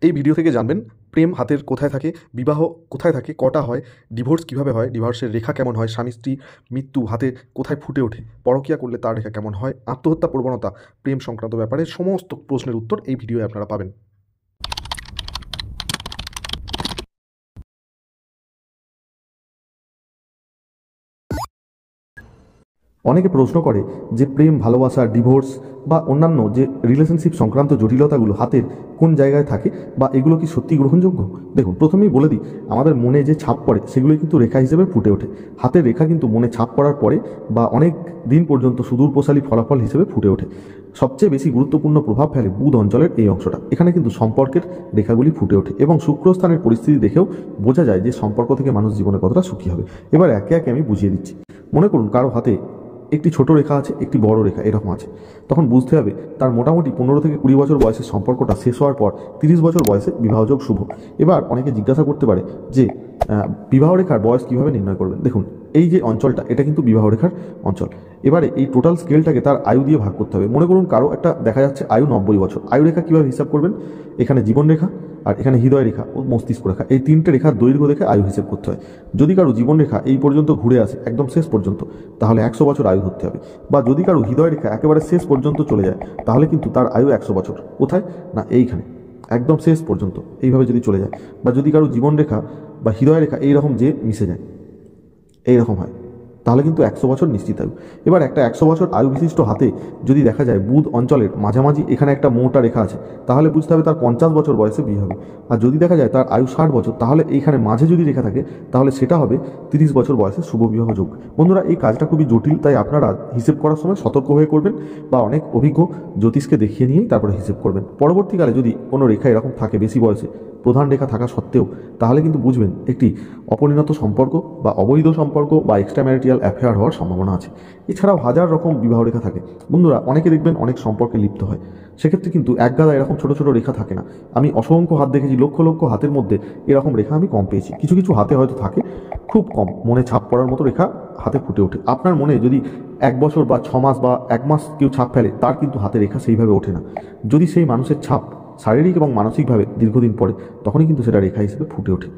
এই ভিডিও থেকে জানবেন প্রেম হাতের কোথায় থাকে, বিবাহ কোথায় থাকে, কটা হয়, ডিভোর্স কিভাবে হয়, ডিভোর্সের রেখা কেমন হয়, স্বামী স্ত্রী মৃত্যু হাতে কোথায় ফুটে ওঠে, পরকীয়া করলে তার রেখা কেমন হয়, আত্মহত্যা প্রবণতা, প্রেম সংক্রান্ত ব্যাপারে সমস্ত প্রশ্নের উত্তর এই ভিডিওয়ে আপনারা পাবেন। অনেকে প্রশ্ন করে যে প্রেম, ভালোবাসা, ডিভোর্স বা অন্যান্য যে রিলেশনশিপ সংক্রান্ত জটিলতাগুলো হাতের কোন জায়গায় থাকে বা এগুলো কি সত্যি গ্রহণযোগ্য। দেখুন, প্রথমেই বলে দিই, আমাদের মনে যে ছাপ পড়ে সেগুলোই কিন্তু রেখা হিসেবে ফুটে ওঠে। হাতের রেখা কিন্তু মনে ছাপ পড়ার পরে বা অনেক দিন পর্যন্ত সুদূরপ্রসারী ফলাফল হিসেবে ফুটে ওঠে। সবচেয়ে বেশি গুরুত্বপূর্ণ প্রভাব ফেলে বুধ অঞ্চলের এই অংশটা। এখানে কিন্তু সম্পর্কের রেখাগুলি ফুটে ওঠে এবং শুক্রস্থানের পরিস্থিতি দেখেও বোঝা যায় যে সম্পর্ক থেকে মানুষ জীবনে কতটা সুখী হবে। এবার একে একে আমি বুঝিয়ে দিচ্ছি। মনে করুন কারো হাতে একটি ছোট রেখা আছে, একটি বড় রেখা এরকম আছে। তখন বুঝতে হবে তার মোটামুটি 15 থেকে 20 বছর বয়সের সম্পর্কটা শেষ হওয়ার পর 30 বছর বয়সে বিবাহযোগ শুভ। এবার অনেকে জিজ্ঞাসা করতে পারে যে বিবাহ রেখার বয়স কীভাবে নির্ণয় করবেন। দেখুন, এই যে অঞ্চলটা এটা কিন্তু বিবাহ রেখার অঞ্চল। এবারে এই টোটাল স্কেলটাকে তার আয়ু দিয়ে ভাগ করতে হবে। মনে করুন কারো একটা দেখা যাচ্ছে আয়ু 90 বছর। আয়ু রেখা কীভাবে হিসাব করবেন? এখানে জীবন রেখা আর এখানে হৃদয় রেখা ও মস্তিষ্ক রেখা, এই তিনটে রেখার দৈর্ঘ্য দেখে আয়ু হিসেব করতে হয়। যদি কারো জীবন রেখা এই পর্যন্ত ঘুরে আসে একদম শেষ পর্যন্ত, তাহলে 100 বছর আয়ু ধরতে হবে। বা যদি কারো হৃদয় রেখা একেবারে শেষ পর্যন্ত চলে যায়, তাহলে কিন্তু তার আয়ু 100 বছর। কোথায় না, এইখানে একদম শেষ পর্যন্ত এইভাবে যদি চলে যায়। বা যদি কারো জীবন রেখা বা হৃদয় রেখা এইরকম যে মিশে যায়, এইরকম হয়, তাহলে কিন্তু 100 বছর নিশ্চিত আয়ু। এবার একটা 100 বছর আয়ু বিশিষ্ট হাতে যদি দেখা যায় বুধ অঞ্চলের মাঝামাঝি এখানে একটা মোটা রেখা আছে, তাহলে বুঝতে হবে তার 50 বছর বয়সে বিয়ে হবে। আর যদি দেখা যায় তার আয়ু 60 বছর, তাহলে এইখানে মাঝে যদি রেখা থাকে তাহলে সেটা হবে 30 বছর বয়সে শুভ বিবাহ যোগ। বন্ধুরা, এই কাজটা খুবই জটিল, তাই আপনারা হিসেব করার সময় সতর্ক হয়ে করবেন বা অনেক অভিজ্ঞ জ্যোতিষকে দেখিয়ে নিয়েই তারপরে হিসেব করবেন। পরবর্তীকালে যদি কোনো রেখা এরকম থাকে বেশি বয়সে, প্রধান রেখা থাকা সত্ত্বেও, তাহলে কিন্তু বুঝবেন একটি অপরিণত সম্পর্ক বা অবৈধ সম্পর্ক বা এক্সট্রা ম্যারিটাল অ্যাফেয়ার হওয়ার সম্ভাবনা আছে। এছাড়াও হাজার রকম বিবাহ রেখা থাকে। বন্ধুরা, অনেকে দেখবেন অনেক সম্পর্কে লিপ্ত হয়, সেক্ষেত্রে কিন্তু এক গাদা এরকম ছোট ছোট রেখা থাকে না। আমি অসংখ্য হাত দেখেছি, লক্ষ লক্ষ হাতের মধ্যে এরকম রেখা আমি কম পেয়েছি। কিছু কিছু হাতে হয়তো থাকে, খুব কম, মনে ছাপ পড়ার মতো রেখা হাতে ফুটে ওঠে। আপনার মনে যদি 1 বছর বা 6 মাস বা 1 মাস কেউ ছাপ ফেলে, তার কিন্তু হাতে রেখা সেইভাবে ওঠে না। যদি সেই মানুষের ছাপ শারীরিক এবং মানসিকভাবে দীর্ঘদিন পরে, তখনই কিন্তু সেটা রেখা হিসেবে ফুটে ওঠে।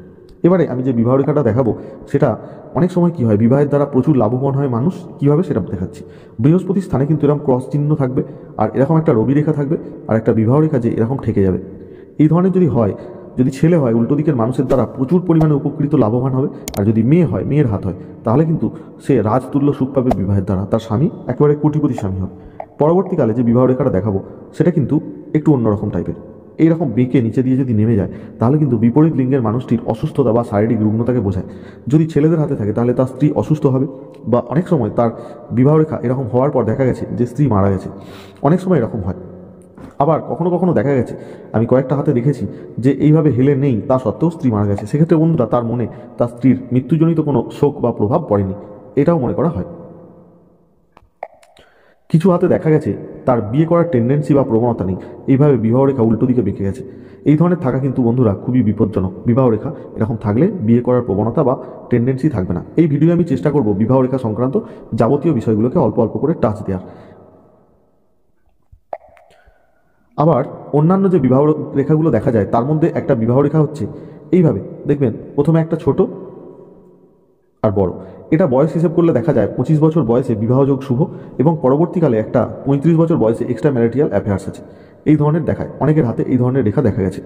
এবারে আমি যে বিবাহ রেখাটা দেখাবো, সেটা অনেক সময় কী হয়, বিবাহের দ্বারা প্রচুর লাভবান হয় মানুষ, কীভাবে সেটা দেখাচ্ছি। বৃহস্পতির স্থানে কিন্তু এরকম ক্রস চিহ্ন থাকবে, আর এরকম একটা রবি রেখা থাকবে, আর একটা বিবাহ রেখা যে এরকম ঠেকে যাবে। এই ধরনের যদি হয়, যদি ছেলে হয় উল্টো দিকের মানুষের দ্বারা প্রচুর পরিমাণে উপকৃত লাভবান হবে। আর যদি মেয়ে হয়, মেয়ের হাত হয়, তাহলে কিন্তু সে রাজতুল্য সুখ পাবে বিবাহের দ্বারা, তার স্বামী একেবারে কোটিপতি স্বামী হবে। পরবর্তীকালে যে বিবাহ রেখাটা দেখাবো সেটা কিন্তু একটু অন্যরকম টাইপের। এইরকম বেঁকে নিচে দিয়ে যদি নেমে যায়, তাহলে কিন্তু বিপরীত লিঙ্গের মানুষটির অসুস্থতা বা শারীরিক রুগ্নতাকে বোঝায়। যদি ছেলেদের হাতে থাকে তাহলে তার স্ত্রী অসুস্থ হবে, বা অনেক সময় তার বিবাহ রেখা এরকম হওয়ার পর দেখা গেছে যে স্ত্রী মারা গেছে। অনেক সময় এরকম হয়। আবার কখনো কখনো দেখা গেছে, আমি কয়েকটা হাতে দেখেছি যে এইভাবে হেলে নেই, তা সত্ত্বেও স্ত্রী মারা গেছে। সেক্ষেত্রে বন্ধুরা, তার মনে তার স্ত্রীর মৃত্যুজনিত কোনো শোক বা প্রভাব পড়েনি, এটাও মনে করা হয়। কিছু হাতে দেখা গেছে তার বিয়ে করার টেন্ডেন্সি বা প্রবণতা নেই, এইভাবে বিবাহ রেখা উল্টো দিকে বেঁকে গেছে। এই ধরনের থাকা কিন্তু বন্ধুরা খুবই বিপজ্জনক। বিবাহ রেখা এরকম থাকলে বিয়ে করার প্রবণতা বা টেন্ডেন্সি থাকবে না। এই ভিডিও আমি চেষ্টা করব বিবাহ রেখা সংক্রান্ত যাবতীয় বিষয়গুলোকে অল্প অল্প করে টাচ দেওয়ার। আবার অন্যান্য যে বিবাহ রেখাগুলো দেখা যায়, তার মধ্যে একটা বিবাহ রেখা হচ্ছে এইভাবে, দেখবেন প্রথমে একটা ছোট আর বড়। এটা বয়স হিসেব করলে দেখা যায় 25 বছর বয়সে বিবাহযোগ শুভ, এবং পরবর্তীকালে একটা 35 বছর বয়সে এক্সট্রা ম্যারিটাল অ্যাফেয়ার্স আছে। এই ধরনের দেখায়, অনেকের হাতে এই ধরনের রেখা দেখা গেছে।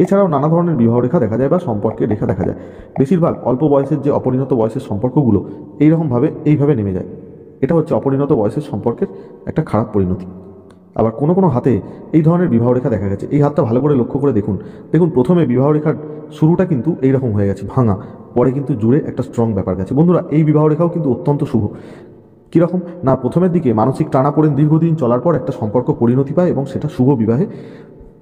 এছাড়াও নানা ধরনের বিবাহ রেখা দেখা যায় বা সম্পর্কের রেখা দেখা যায়। বেশিরভাগ অল্প বয়সের যে অপরিণত বয়সের সম্পর্কগুলো এইভাবে নেমে যায়। এটা হচ্ছে অপরিণত বয়সের সম্পর্কের একটা খারাপ পরিণতি। আবার কোনো কোনো হাতে এই ধরনের বিবাহ রেখা দেখা গেছে। এই হাতটা ভালো করে লক্ষ্য করে দেখুন। দেখুন, প্রথমে বিবাহ রেখার শুরুটা কিন্তু এইরকম হয়ে গেছে ভাঙা, পরে কিন্তু জুড়ে একটা স্ট্রং ব্যাপার গেছে। বন্ধুরা, এই বিবাহ রেখাও কিন্তু অত্যন্ত শুভ। কীরকম না, প্রথমের দিকে মানসিক টানাপোড়েন দীর্ঘদিন চলার পর একটা সম্পর্ক পরিণতি পায় এবং সেটা শুভ বিবাহে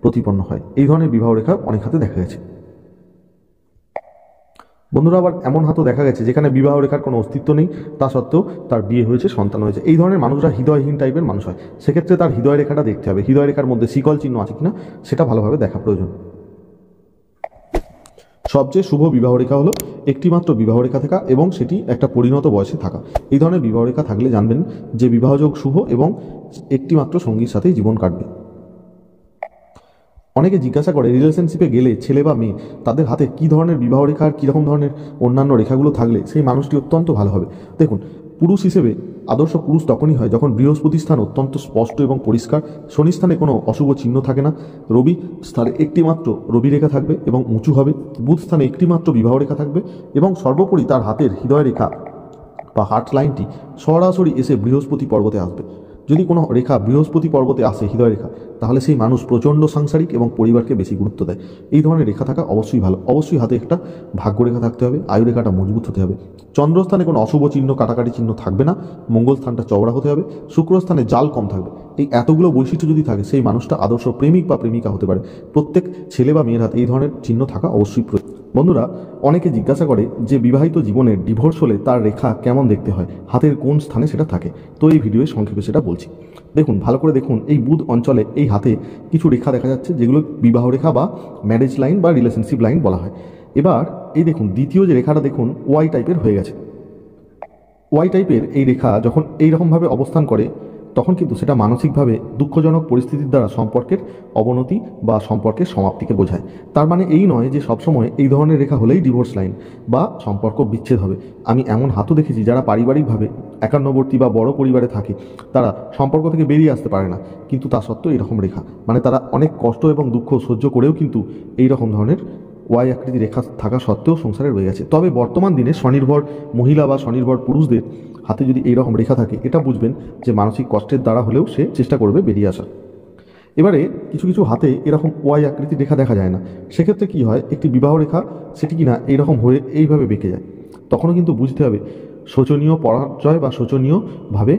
প্রতিপন্ন হয়। এই ধরনের বিবাহ রেখা অনেক হাতে দেখা গেছে। বন্ধুরা, আবার এমন হাতও দেখা গেছে যেখানে বিবাহ রেখার কোনো অস্তিত্ব নেই, তা সত্ত্বেও তার বিয়ে হয়েছে, সন্তান হয়েছে। এই ধরনের মানুষরা হৃদয়হীন টাইপের মানুষ হয়। সেক্ষেত্রে তার হৃদয় রেখাটা দেখতে হবে, হৃদয় রেখার মধ্যে শিকল চিহ্ন আছে কিনা সেটা ভালোভাবে দেখা প্রয়োজন। সবচেয়ে শুভ বিবাহ রেখা হলো একটিমাত্র বিবাহ রেখা থাকা এবং সেটি একটা পরিণত বয়সে থাকা। এই ধরনের বিবাহ রেখা থাকলে জানবেন যে বিবাহযোগ শুভ এবং একটিমাত্র সঙ্গীর সাথেই জীবন কাটবে। অনেকে জিজ্ঞাসা করে রিলেশনশিপে গেলে ছেলে বা মেয়ে তাদের হাতে কী ধরনের বিবাহ রেখা আর কীরকম ধরনের অন্যান্য রেখাগুলো থাকলে সেই মানুষটি অত্যন্ত ভালো হবে। দেখুন, পুরুষ হিসেবে আদর্শ পুরুষ তখনই হয় যখন বৃহস্পতি স্থান অত্যন্ত স্পষ্ট এবং পরিষ্কার, শনি স্থানে কোনো অশুভ চিহ্ন থাকে না, রবি স্থানে একটিমাত্র রবি রেখা থাকবে এবং উঁচু হবে, বুধ স্থানে একটিমাত্র বিবাহ রেখা থাকবে এবং সর্বোপরি তার হাতের হৃদয় রেখা বা হার্ট লাইনটি সরাসরি এসে বৃহস্পতি পর্বতে আসবে। যদি কোনো রেখা বৃহস্পতি পর্বতে আসে হৃদয় রেখা, তাহলে সেই মানুষ প্রচণ্ড সাংসারিক এবং পরিবারকে বেশি গুরুত্ব দেয়। এই ধরনের রেখা থাকা অবশ্যই ভালো। অবশ্যই হাতে একটা ভাগ্য রেখা থাকতে হবে, আয়ু রেখাটা মজবুত হতে হবে, চন্দ্রস্থানে কোনো অশুভ চিহ্ন কাটাকাটি চিহ্ন থাকবে না, মঙ্গল স্থানটা চওড়া হতে হবে, শুক্রস্থানে জাল কম থাকবে। এই এতগুলো বৈশিষ্ট্য যদি থাকে, সেই মানুষটা আদর্শ প্রেমিক বা প্রেমিকা হতে পারে। প্রত্যেক ছেলে বা মেয়ের হাতে এই ধরনের চিহ্ন থাকা অবশ্যই প্রয়োজন। বন্ধুরা, অনেকে জিজ্ঞাসা করে যে বিবাহিত জীবনে ডিভোর্স হলে তার রেখা কেমন দেখতে হয়, হাতের কোন স্থানে সেটা থাকে। তো এই ভিডিওয়ে সংক্ষেপে সেটা বলছি। দেখুন, ভালো করে দেখুন, এই বুধ অঞ্চলে এই হাতে কিছু রেখা দেখা যাচ্ছে, যেগুলো বিবাহ রেখা বা ম্যারেজ লাইন বা রিলেশনশিপ লাইন বলা হয়। এবার এই দেখুন, দ্বিতীয় যে রেখাটা দেখুন ওয়াই টাইপের হয়ে গেছে। ওয়াই টাইপের এই রেখা যখন এইরকমভাবে অবস্থান করে, তখন কিন্তু সেটা মানসিকভাবে দুঃখজনক পরিস্থিতির দ্বারা সম্পর্কের অবনতি বা সম্পর্কের সমাপ্তিকে বোঝায়। তার মানে এই নয় যে সবসময় এই ধরনের রেখা হলেই ডিভোর্স লাইন বা সম্পর্ক বিচ্ছেদ হবে। আমি এমন হাতও দেখেছি যারা পারিবারিকভাবে একান্নবর্তী বা বড় পরিবারে থাকে, তারা সম্পর্ক থেকে বেরিয়ে আসতে পারে না, কিন্তু তা সত্ত্বেও এরকম রেখা, মানে তারা অনেক কষ্ট এবং দুঃখ সহ্য করেও কিন্তু এই রকম ধরনের ওয়াই আকৃতি রেখা থাকা সত্ত্বেও সংসারে রয়ে গেছে। তবে বর্তমান দিনে স্বনির্ভর মহিলা বা স্বনির্ভর পুরুষদের হাতে যদি এইরকম রেখা থাকে, এটা বুঝবেন যে মানসিক কষ্টের দ্বারা হলেও সে চেষ্টা করবে বেরিয়ে আসার। এবারে কিছু কিছু হাতে এরকম ওয়াই আকৃতির রেখা দেখা যায় না। সেক্ষেত্রে কি হয়, একটি বিবাহ রেখা সেটি কিনা এইরকম হয়ে এইভাবে বেঁকে যায়, তখনও কিন্তু বুঝতে হবে শোচনীয় পরাজয় বা শোচনীয়ভাবে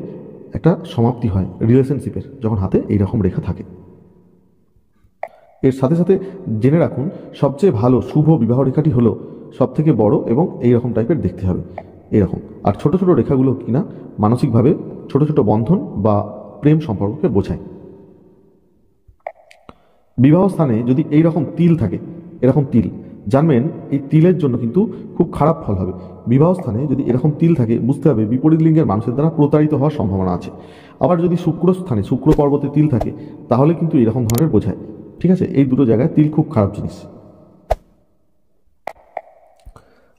একটা সমাপ্তি হয় রিলেশনশিপের, যখন হাতে এইরকম রেখা থাকে। এর সাথে সাথে জেনে রাখুন, সবচেয়ে ভালো শুভ বিবাহ রেখাটি হলো সবথেকে বড় এবং এইরকম টাইপের দেখতে হবে, এরকম। আর ছোট ছোট রেখাগুলো কিনা মানসিকভাবে ছোট ছোট বন্ধন বা প্রেম সম্পর্ককে বোঝায়। বিবাহ স্থানে যদি এইরকম তিল থাকে, এরকম তিল, জানবেন এই তিলের জন্য কিন্তু খুব খারাপ ফল হবে। বিবাহ স্থানে যদি এরকম তিল থাকে, বুঝতে হবে বিপরীত লিঙ্গের মানুষের দ্বারা প্রতারিত হওয়ার সম্ভাবনা আছে। আবার যদি শুক্র স্থানে শুক্র পর্বতে তিল থাকে, তাহলে কিন্তু এরকম ধরনের বোঝায়। ঠিক আছে, এই দুটো জায়গায় তিল খুব খারাপ জিনিস।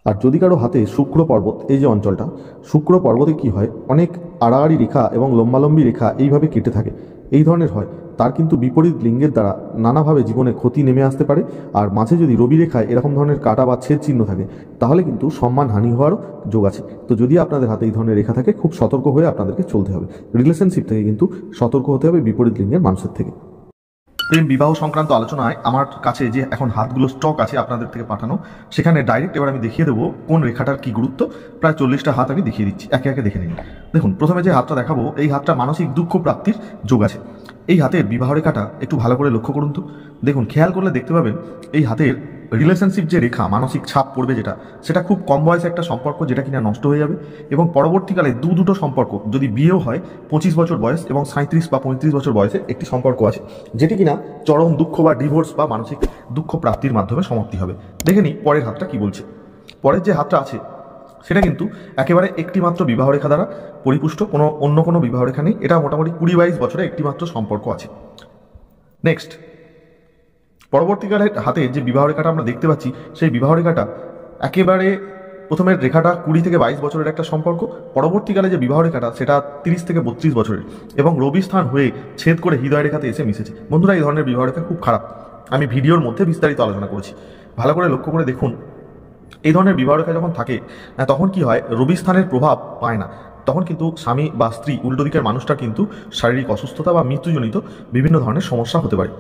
আর যদি কারো হাতে শুক্র পর্বত, এই যে অঞ্চলটা শুক্র পর্বতে কি হয়, অনেক আড়াআড়ি রেখা এবং লম্বালম্বি রেখা এইভাবে কেটে থাকে, এই ধরনের হয়, তার কিন্তু বিপরীত লিঙ্গের দ্বারা নানাভাবে জীবনে ক্ষতি নেমে আসতে পারে। আর মাঝে যদি রবি রেখায় এরকম ধরনের কাটা বা ছেদ চিহ্ন থাকে, তাহলে কিন্তু সম্মানহানি হওয়ারও যোগ আছে। তো যদি আপনাদের হাতে এই ধরনের রেখা থাকে, খুব সতর্ক হয়ে আপনাদেরকে চলতে হবে। রিলেশনশিপ থেকে কিন্তু সতর্ক হতে হবে বিপরীত লিঙ্গের মানুষের থেকে। প্রেম বিবাহ সংক্রান্ত আলোচনায় আমার কাছে যে এখন হাতগুলো স্টক আছে আপনাদের থেকে পাঠানো, সেখানে ডাইরেক্ট এবার আমি দেখিয়ে দেবো কোন রেখাটার কি গুরুত্ব। প্রায় 40টা হাত আমি দেখিয়ে দিচ্ছি, একে একে দেখে নিন। দেখুন, প্রথমে যে হাতটা দেখাবো, এই হাতটা মানসিক দুঃখ প্রাপ্তির যোগ আছে। এই হাতের বিবাহ রেখাটা একটু ভালো করে লক্ষ্য করুন তো। দেখুন, খেয়াল করলে দেখতে পাবেন এই হাতের রিলেশনশিপ যে রেখা, মানসিক ছাপ পড়বে যেটা, সেটা খুব কম বয়সে একটা সম্পর্ক যেটা কিনা নষ্ট হয়ে যাবে। এবং পরবর্তীকালে দুটো সম্পর্ক, যদি বিয়েও হয় 25 বছর বয়স এবং 37 বা 35 বছর বয়সে একটি সম্পর্ক আছে, যেটি কিনা চরম দুঃখ বা ডিভোর্স বা মানসিক দুঃখ প্রাপ্তির মাধ্যমে সমাপ্তি হবে। দেখে নিই পরের হাতটা কি বলছে। পরের যে হাতটা আছে সেটা কিন্তু একেবারে একটি মাত্র বিবাহ রেখা দ্বারা পরিপুষ্ট, অন্য কোনো বিবাহ রেখা নেই। এটা মোটামুটি 20-22 বছরে একটি মাত্র সম্পর্ক আছে। নেক্সট, পরবর্তীকালে হাতে যে বিবাহ রেখাটা আমরা দেখতে পাচ্ছি, সেই বিবাহ রেখাটা একেবারে প্রথমের রেখাটা 20 থেকে 22 বছরের একটা সম্পর্ক, পরবর্তীকালে যে বিবাহ রেখাটা সেটা 30 থেকে 32 বছরের, এবং রবি স্থান হয়ে ছেদ করে হৃদয় রেখাতে এসে মিশেছে। বন্ধুরা, এই ধরনের বিবাহ রেখা খুব খারাপ, আমি ভিডিওর মধ্যে বিস্তারিত আলোচনা করেছি, ভালো করে লক্ষ্য করে দেখুন। এই ধরনের বিবাহ রেখা যখন থাকে, তখন কি হয়, রবি স্থানের প্রভাব পায় না, তখন কিন্তু স্বামী বা স্ত্রী, উল্টো দিকের মানুষটা কিন্তু শারীরিক অসুস্থতা বা মৃত্যুজনিত বিভিন্ন ধরনের সমস্যা হতে পারে।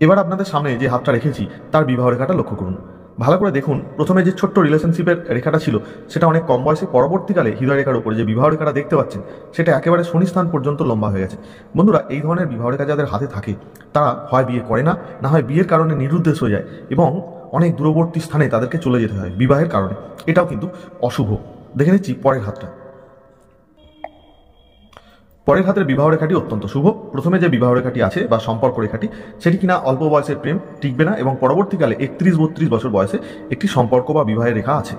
এবার আপনাদের সামনে যে হাতটা রেখেছি তার বিবাহ রেখাটা লক্ষ্য করুন, ভালো করে দেখুন। প্রথমে যে ছোট্ট রিলেশনশিপের রেখাটা ছিল সেটা অনেক কম বয়সে, পরবর্তীকালে হৃদয় রেখার উপরে যে বিবাহ রেখাটা দেখতে পাচ্ছেন সেটা একেবারে শনি স্থান পর্যন্ত লম্বা হয়ে গেছে। বন্ধুরা, এই ধরনের বিবাহ রেখা যাদের হাতে থাকে, তারা হয় বিয়ে করে না, না হয় বিয়ের কারণে নিরুদ্দেশ হয়ে যায় এবং অনেক দূরবর্তী স্থানে তাদেরকে চলে যেতে হয় বিবাহের কারণে। এটাও কিন্তু অশুভ। দেখে নিচ্ছি পরের হাতটা। পরের হাতের বিবাহ রেখাটি অত্যন্ত শুভ। প্রথমে যে বিবাহ রেখাটি আছে বা সম্পর্ক রেখাটি, সেটি কিনা অল্প বয়সের প্রেম টিকবে না এবং পরবর্তীকালে 31-32 বছর বয়সে একটি সম্পর্ক বা বিবাহের রেখা আছে।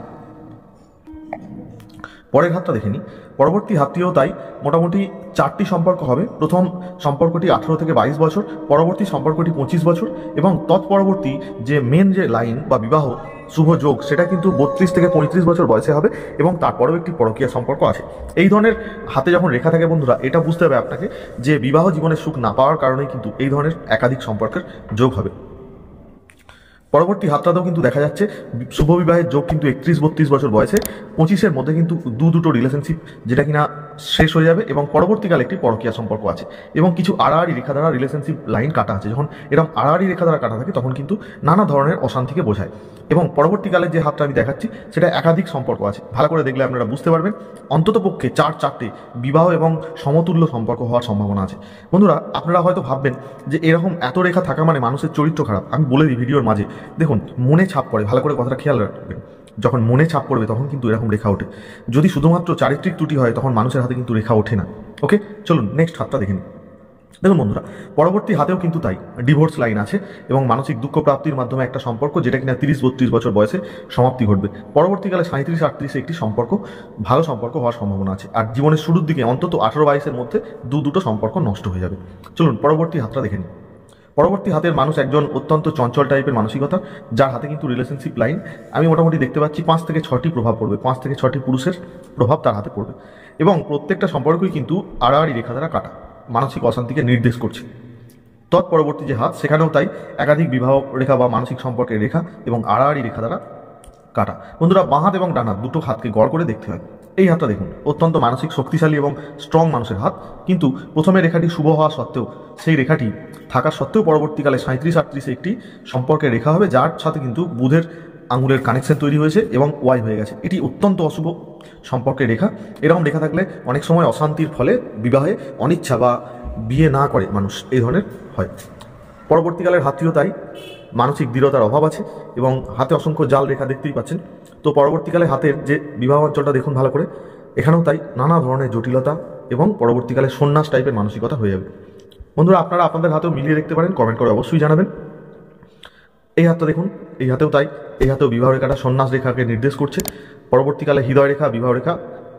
পরের হাতটা দেখে নিই। পরবর্তী হাতটিও তাই, মোটামুটি 4টি সম্পর্ক হবে। প্রথম সম্পর্কটি 18 থেকে 22 বছর, পরবর্তী সম্পর্কটি 25 বছর, এবং তৎপরবর্তী যে মেন যে লাইন বা বিবাহ শুভ যোগ সেটা কিন্তু 32 থেকে 35 বছর বয়সে হবে, এবং তারপরেও একটি পরকীয়া সম্পর্ক আছে। এই ধরনের হাতে যখন রেখা থাকে বন্ধুরা, এটা বুঝতে হবে আপনাকে যে বিবাহ জীবনের সুখ না পাওয়ার কারণেই কিন্তু এই ধরনের একাধিক সম্পর্কের যোগ হবে। পরবর্তী হাতটাতেও কিন্তু দেখা যাচ্ছে শুভ বিবাহের যোগ কিন্তু 31-32 বছর বয়সে, 25-এর মধ্যে কিন্তু দুটো রিলেশনশিপ যেটা কিনা শেষ হয়ে যাবে, এবং পরবর্তীকালে একটি পরকীয়া সম্পর্ক আছে, এবং কিছু আড়াআড়ি রেখা দ্বারা রিলেশনশিপ লাইন কাটা আছে। যখন এরকম আড়াআড়ি রেখা দ্বারা কাটা থাকে তখন কিন্তু নানা ধরনের অশান্তিকে বোঝায়। এবং পরবর্তীকালে যে হাতটা আমি দেখাচ্ছি সেটা একাধিক সম্পর্ক আছে, ভালো করে দেখলে আপনারা বুঝতে পারবেন। অন্তত পক্ষে 4টে বিবাহ এবং সমতুল্য সম্পর্ক হওয়ার সম্ভাবনা আছে। বন্ধুরা, আপনারা হয়তো ভাববেন যে এরকম এত রেখা থাকা মানে মানুষের চরিত্র খারাপ। আমি বলে দিই ভিডিওর মাঝে, দেখুন মনে ছাপ পড়ে, ভালো করে কথাটা খেয়াল রাখবেন। যখন মনে ছাপ পড়বে তখন কিন্তু এরকম রেখা ওঠে। যদি শুধুমাত্র চারিত্রিক ত্রুটি হয় তখন মানুষের হাতে কিন্তু রেখা ওঠে না। ওকে, চলুন নেক্সট হাতটা দেখে নিই। দেখুন বন্ধুরা, পরবর্তী হাতেও কিন্তু তাই ডিভোর্স লাইন আছে, এবং মানসিক দুঃখ প্রাপ্তির মাধ্যমে একটা সম্পর্ক যেটা কিনা 30-32 বছর বয়সে সমাপ্তি ঘটবে। পরবর্তীকালে 37-38 একটি সম্পর্ক, ভালো সম্পর্ক হওয়ার সম্ভাবনা আছে। আর জীবনের শুরুর দিকে অন্তত 18-22-এর মধ্যে দুটো সম্পর্ক নষ্ট হয়ে যাবে। চলুন পরবর্তী হাতটা দেখে নিই। পরবর্তী হাতের মানুষ একজন অত্যন্ত চঞ্চল টাইপের মানসিকতা, যার হাতে কিন্তু রিলেশনশিপ লাইন আমি মোটামুটি দেখতে পাচ্ছি 5 থেকে 6টি প্রভাব পড়বে, 5 থেকে 6টি পুরুষের প্রভাব তার হাতে পড়বে, এবং প্রত্যেকটা সম্পর্কই কিন্তু আড়াআড়ি রেখা দ্বারা কাটা, মানসিক অশান্তিকে নির্দেশ করছে। তৎপরবর্তী যে হাত সেখানেও তাই, একাধিক বিবাহ রেখা বা মানসিক সম্পর্কের রেখা এবং আড়াআড়ি রেখা দ্বারা কাটা। বন্ধুরা, বাঁ হাত এবং ডান হাত দুটো হাতকে গড় করে দেখতে হয়। এই হাতটা দেখুন, অত্যন্ত মানসিক শক্তিশালী এবং স্ট্রং মানুষের হাত, কিন্তু প্রথমে রেখাটি শুভ হওয়া সত্ত্বেও, সেই রেখাটি থাকা সত্ত্বেও পরবর্তীকালে 37-38 একটি সম্পর্কের রেখা হবে, যার সাথে কিন্তু বুধের আঙুলের কানেকশন তৈরি হয়েছে এবং ওয়াই হয়ে গেছে। এটি অত্যন্ত অশুভ সম্পর্কের রেখা। এরকম রেখা থাকলে অনেক সময় অশান্তির ফলে বিবাহে অনিচ্ছা বা বিয়ে না করে মানুষ, এই ধরনের হয়। পরবর্তীকালের হাতটিও তাই, মানসিক দৃঢ়তার অভাব আছে এবং হাতে অসংখ্য জাল রেখা দেখতেই পাচ্ছেন। তো পরবর্তীকালে হাতের যে বিবাহ অঞ্চলটা দেখুন ভালো করে, এখানেও তাই নানা ধরনের জটিলতা এবং পরবর্তীকালে সন্ন্যাস টাইপের মানসিকতা হয়ে যাবে। বন্ধুরা, আপনারা আপনাদের হাতেও মিলিয়ে দেখতে পারেন, কমেন্ট করে অবশ্যই জানাবেন। এই হাতটা দেখুন, এই হাতেও তাই, এই হাতেও বিবাহ রেখাটা সন্ন্যাস রেখাকে নির্দেশ করছে। পরবর্তীকালে হৃদয় রেখা, বিবাহ রেখা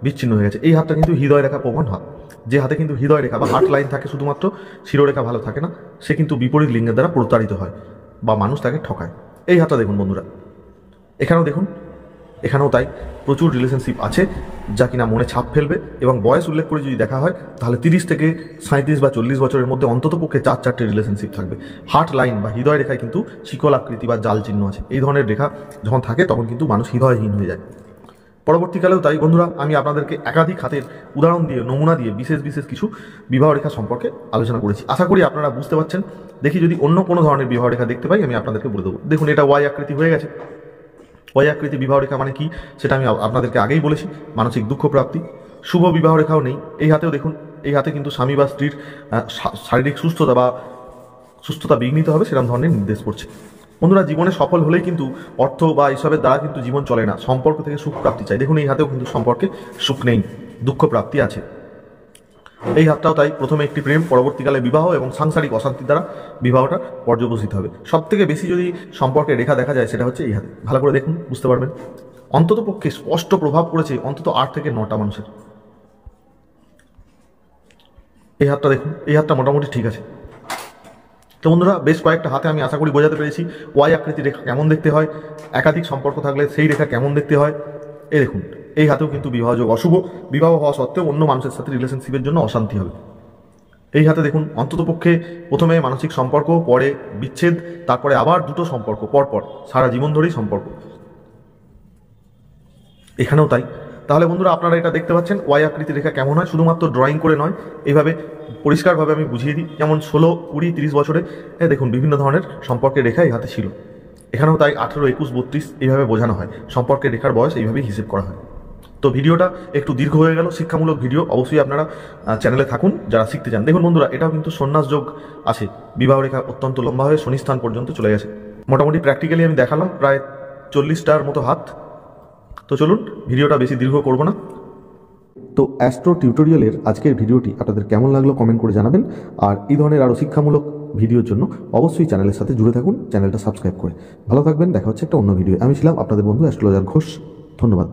বিচ্ছিন্ন হয়ে গেছে। এই হাতটা কিন্তু হৃদয় রেখা প্রবণ হাত, যে হাতে কিন্তু হৃদয় রেখা বা হার্ট লাইন থাকে শুধুমাত্র, শিরোরেখা ভালো থাকে না, সে কিন্তু বিপরীত লিঙ্গের দ্বারা প্রতারিত হয় বা মানুষ তাকে ঠকায়। এই হাতটা দেখুন বন্ধুরা, এখানেও দেখুন, এখানেও তাই প্রচুর রিলেশনশিপ আছে যা কিনা মনে ছাপ ফেলবে, এবং বয়স উল্লেখ করে যদি দেখা হয় তাহলে 30 থেকে 37 বা 40 বছরের মধ্যে অন্তত পক্ষে 4-4টে রিলেশনশিপ থাকবে। হার্ট লাইন বা হৃদয় রেখায় কিন্তু শিকল আকৃতি বা জাল চিহ্ন আছে। এই ধরনের রেখা যখন থাকে তখন কিন্তু মানুষ হৃদয়হীন হয়ে যায়। পরবর্তীকালেও তাই বন্ধুরা, আমি আপনাদেরকে একাধিক হাতের উদাহরণ দিয়ে, নমুনা দিয়ে বিশেষ কিছু বিবাহ রেখা সম্পর্কে আলোচনা করেছি। আশা করি আপনারা বুঝতে পারছেন। দেখি যদি অন্য কোনো ধরনের বিবাহ রেখা দেখতে পাই আমি আপনাদেরকে বলে দেবো। দেখুন, এটা ওয়াই আকৃতি হয়ে গেছে। ওয়াই আকৃতি বিবাহ রেখা মানে কি সেটা আমি আপনাদেরকে আগেই বলেছি, মানসিক দুঃখ প্রাপ্তি। শুভ বিবাহ রেখাও নেই এই হাতেও। দেখুন, এই হাতে কিন্তু স্বামী বা স্ত্রীর শারীরিক সুস্থতা বিঘ্নিত হবে সেরকম ধরনের নির্দেশ করছে। বন্ধুরা, জীবনে সফল হলেই কিন্তু অর্থ বা এসবের দ্বারা কিন্তু জীবন চলে না, সম্পর্ক থেকে সুখ প্রাপ্তি চাই। দেখুন, এই হাতেও কিন্তু সম্পর্কে সুখ নেই, দুঃখ প্রাপ্তি আছে। এই হাতটাও তাই, প্রথমে একটি প্রেম, পরবর্তীকালে বিবাহ এবং সাংসারিক অশান্তির দ্বারা বিবাহটা পর্যবসিত হবে। সব থেকে বেশি যদি সম্পর্কে রেখা দেখা যায় সেটা হচ্ছে এই হাতে। ভালো করে দেখুন, বুঝতে পারবেন। অন্তত পক্ষে স্পষ্ট প্রভাব পড়েছে অন্তত 8 থেকে 9টা মানুষের। এই হাতটা দেখুন, এই হাতটা মোটামুটি ঠিক আছে। তো বন্ধুরা, বেশ কয়েকটা হাতে আমি আশা করি বোঝাতে পেরেছি ওয়াই আকৃতির রেখা কেমন দেখতে হয়, একাধিক সম্পর্ক থাকলে সেই রেখা কেমন দেখতে হয়। এই দেখুন, এই হাতেও কিন্তু বিবাহযোগ অশুভ, বিবাহ হওয়া সত্ত্বেও অন্য মানুষের সাথে রিলেশনশিপের জন্য অশান্তি হবে। এই হাতে দেখুন, অন্ততপক্ষে প্রথমে মানসিক সম্পর্ক, পরে বিচ্ছেদ, তারপরে আবার দুটো সম্পর্ক পরপর, সারা জীবন ধরেই সম্পর্ক। এখানেও তাই। তাহলে বন্ধুরা, আপনারা এটা দেখতে পাচ্ছেন ওয়াই আকৃতির রেখা কেমন হয়, শুধুমাত্র ড্রয়িং করে নয়, এইভাবে পরিষ্কারভাবে আমি বুঝিয়ে দিই। যেমন 16, 20, 30 বছরে দেখুন বিভিন্ন ধরনের সম্পর্কের রেখা এই হাতে ছিল। এখানেও তাই 18, 21, 32 এইভাবে বোঝানো হয়, সম্পর্কের রেখার বয়স এইভাবেই হিসেব করা হয়। তো ভিডিওটা একটু দীর্ঘ হয়ে গেল, শিক্ষামূলক ভিডিও। অবশ্যই আপনারা চ্যানেলে থাকুন যারা শিখতে চান। দেখুন বন্ধুরা, এটাও কিন্তু সন্ন্যাস যোগ আছে, বিবাহ রেখা অত্যন্ত লম্বা হয়ে শনিস্থান পর্যন্ত চলে গেছে। মোটামুটি প্র্যাকটিক্যালি আমি দেখালাম প্রায় 40টার মতো হাত। তো চলুন, ভিডিওটা বেশি দীর্ঘ করব না। তো অ্যাস্ট্রো টিউটোরিয়ালের আজকের ভিডিওটি আপনাদের কেমন লাগলো কমেন্ট করে জানাবেন। আর এই ধরনের আরও শিক্ষামূলক ভিডিওর জন্য অবশ্যই চ্যানেলের সাথে জুড়ে থাকুন, চ্যানেলটা সাবস্ক্রাইব করে। ভালো থাকবেন, দেখা হচ্ছে একটা অন্য ভিডিও। আমি ছিলাম আপনাদের বন্ধু অ্যাস্ট্রোলজার ঘোষ। ধন্যবাদ।